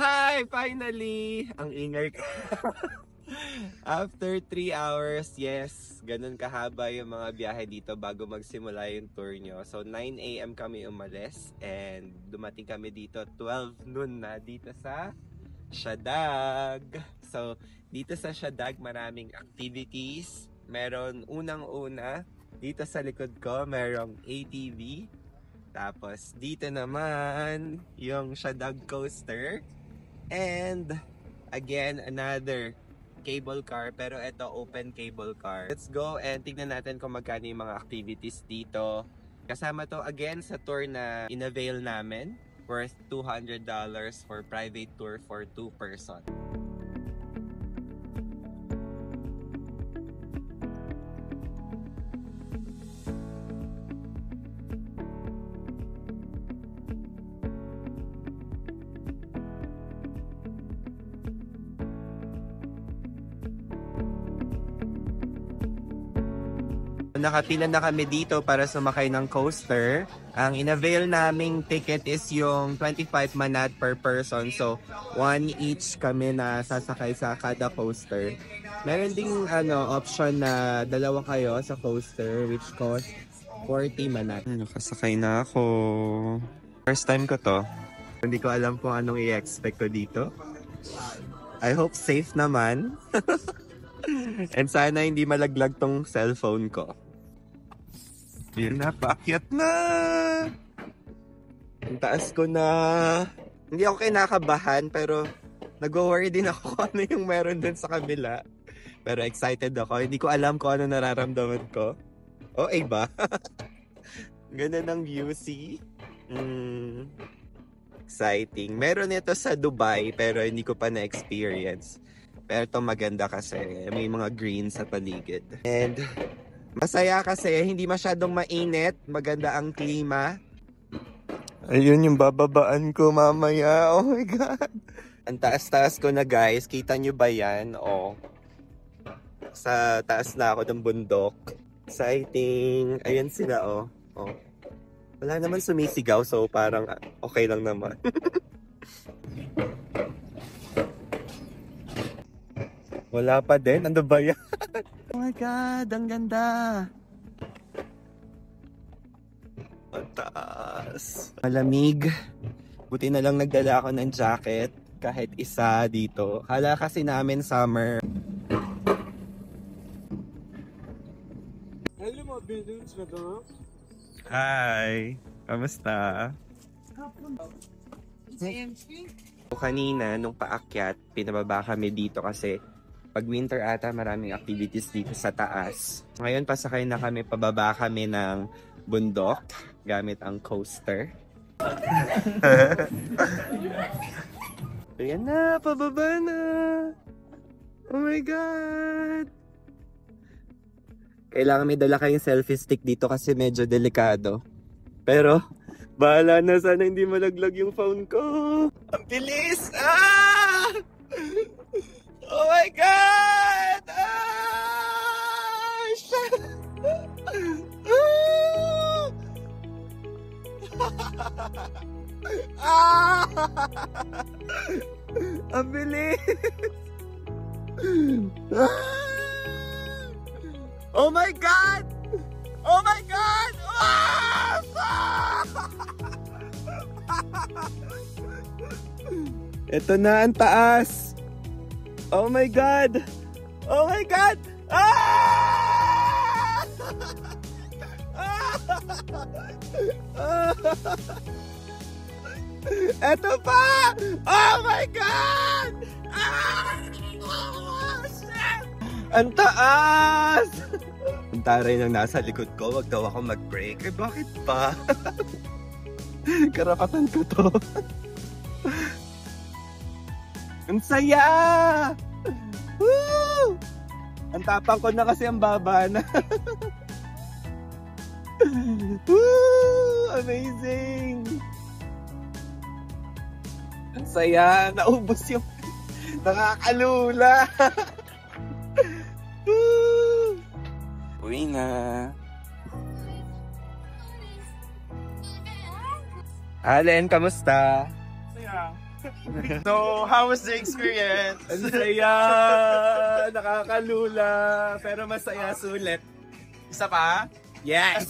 Hi! Finally! Ang ingay ko. After 3 hours, yes, ganun kahaba yung mga biyahe dito bago magsimula yung tour nyo. So 9 AM kami umalis and dumating kami dito 12 noon na dito sa Siadag. So dito sa Siadag maraming activities. Meron unang-una, dito sa likod ko merong ATV. Tapos dito naman yung Siadag Coaster. And again, another cable car, pero ito open cable car. Let's go and tignan natin kung magkano yung mga activities dito. Kasama to again sa tour na in-avail namin, worth $200 for private tour for 2 person. Nakapila na kami dito para sumakay ng coaster. Ang in-avail naming ticket is yung 25 manat per person. So, 1 each kami na sasakay sa kada coaster. Meron ding option na dalawa kayo sa coaster which costs 40 manat. Nakasakay na ako. First time ko to. Hindi ko alam kung anong i-expect ko dito. I hope safe naman. And sana hindi malaglag tong cellphone ko. Yun na, paakyat na! Ang taas ko na. Hindi ako kinakabahan pero nag-worry din ako kung ano yung meron dun sa kabila. Pero excited ako. Hindi ko alam kung ano nararamdaman ko. Oh, ba? Ganda ng view, see? Exciting. Meron ito sa Dubai pero hindi ko pa na-experience. Pero ito maganda kasi may mga green sa paligid. And masaya kasi hindi masyadong mainit. Maganda ang klima. Ayun yung bababaan ko mamaya. Oh my God. Ang taas-taas ko na guys. Kita nyo ba yan? Oh. Sa taas na ako ng bundok. Exciting. Ayan sila oh. Oh. Wala naman sumisigaw so parang okay lang naman. Wala pa din? Ano ba yan? Oh my God, ang ganda! Mataas. Malamig. Buti na lang nagdala ako ng jacket. Kahit isa dito. Hala kasi namin summer. Hello mga buildings na doon. Hi! Kamusta? Kanina, nung paakyat, pinababa kami dito kasi pag winter ata, maraming activities dito sa taas. Ngayon, pasakay na kami, pababa kami ng bundok gamit ang coaster. Ayan na, pababa na! Oh my God! Kailangan may dala kayong selfie stick dito kasi medyo delikado. Pero, bahala na, sana hindi malaglag yung phone ko. Ang bilis! Ah! Oh my God! Ah! Shit! Ah! Ang bilis! Ah! Oh my God! Oh my God! Ah! Ito na ang taas! Oh my God! Oh my God! Ah! Eto pa! Oh my God! Ah! Shit! Ang taas! Ang taray nang nasa likod ko, wag daw ako mag-brake. Eh bakit pa? Karapatan ko to. Ang saya! Woo! Ang tapang ko na kasi ang baba na. Woo! Amazing! Ang saya! Naubos yung nakakalula! Woo! Uwi na! Allen, kamusta? Saya. So, how was the experience? Ang saya! Nakakalula! Pero masaya sulit. Isa pa? Yes!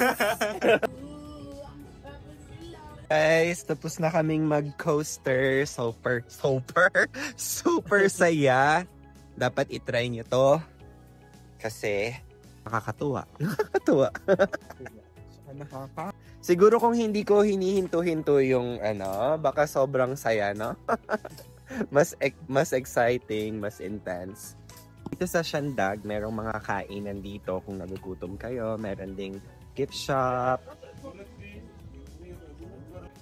Guys, tapos na kaming mag-coaster. Super saya. Dapat itry nyo to. Kasi, nakakatuwa. Siguro kung hindi ko hinihinto-hinto yung baka sobrang saya, no? mas exciting, mas intense. Dito sa Siandag, merong mga kainan dito kung nagugutom kayo. Meron ding gift shop.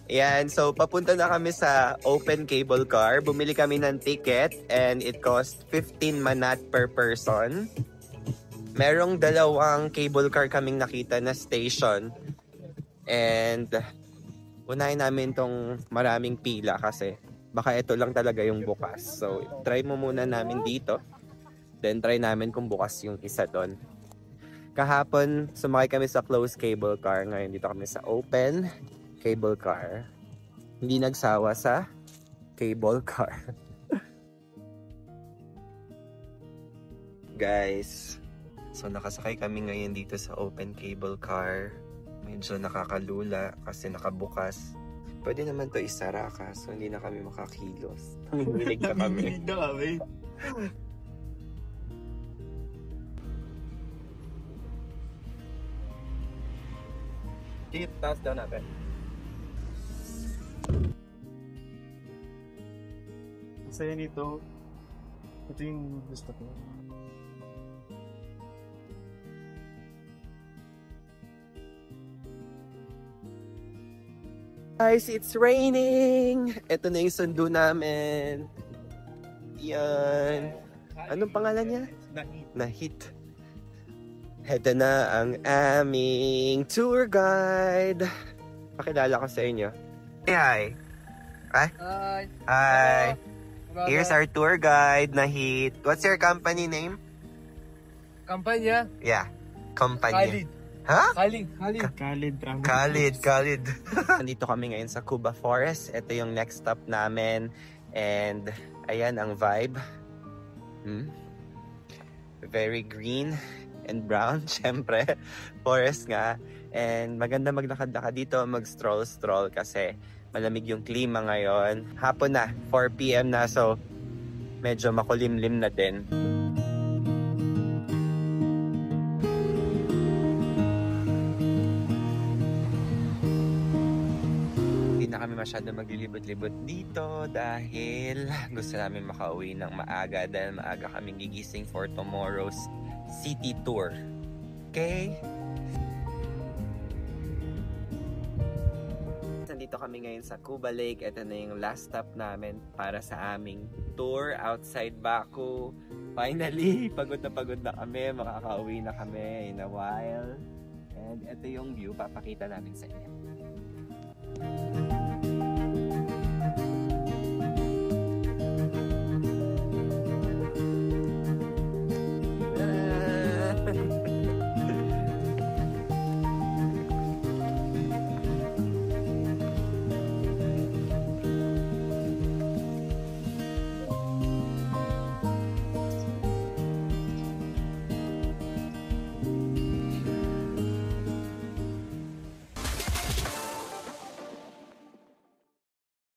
Ayan, so papunta na kami sa open cable car. Bumili kami ng ticket and it cost 15 manat per person. Merong dalawang cable car kaming nakita na station. And unahin namin tong maraming pila kasi baka ito lang talaga yung bukas. So try mo muna namin dito. Then try namin kung bukas yung isa doon. Kahapon sumakay kami sa closed cable car. Ngayon dito kami sa open cable car. Hindi nagsawa sa cable car. Guys, so nakasakay kami ngayon dito sa open cable car. Medyo nakakalula kasi nakabukas. Pwede naman to isara so hindi na kami makakilos. Nanginginig na kami. Nanginginig na kami. Taas daw natin. Saya nito. Ito yung gusto ko. Guys, it's raining! Ito na yung sundo namin. Yan. Anong pangalan niya? Nahit. Ito na ang aming tour guide. Pakilala ko sa inyo. Hey, hi. Hi. Hi. Hello. Here's our tour guide, Nahit. What's your company name? Kampanya. Yeah. Company. Khalid. Ha? Khalid. Khalid. Nandito kami ngayon sa Cuba Forest. Ito yung next stop namin. And ayan ang vibe. Very green and brown, syempre. Forest nga. And maganda maglakad-lakad dito, mag-stroll-stroll kasi malamig yung klima ngayon. Hapon na, 4 PM na, so medyo makulimlim na din. Hindi na kami masyado maglilibot-libot dito dahil gusto namin makauwi ng maaga dahil maaga kaming gigising for tomorrow's city tour. Okay? Nandito kami ngayon sa Cuba Lake. Ito na yung last stop namin para sa aming tour outside Baku. Finally, pagod na kami. Makakauwi na kami in a while. And ito yung view. Papakita namin sa inyo.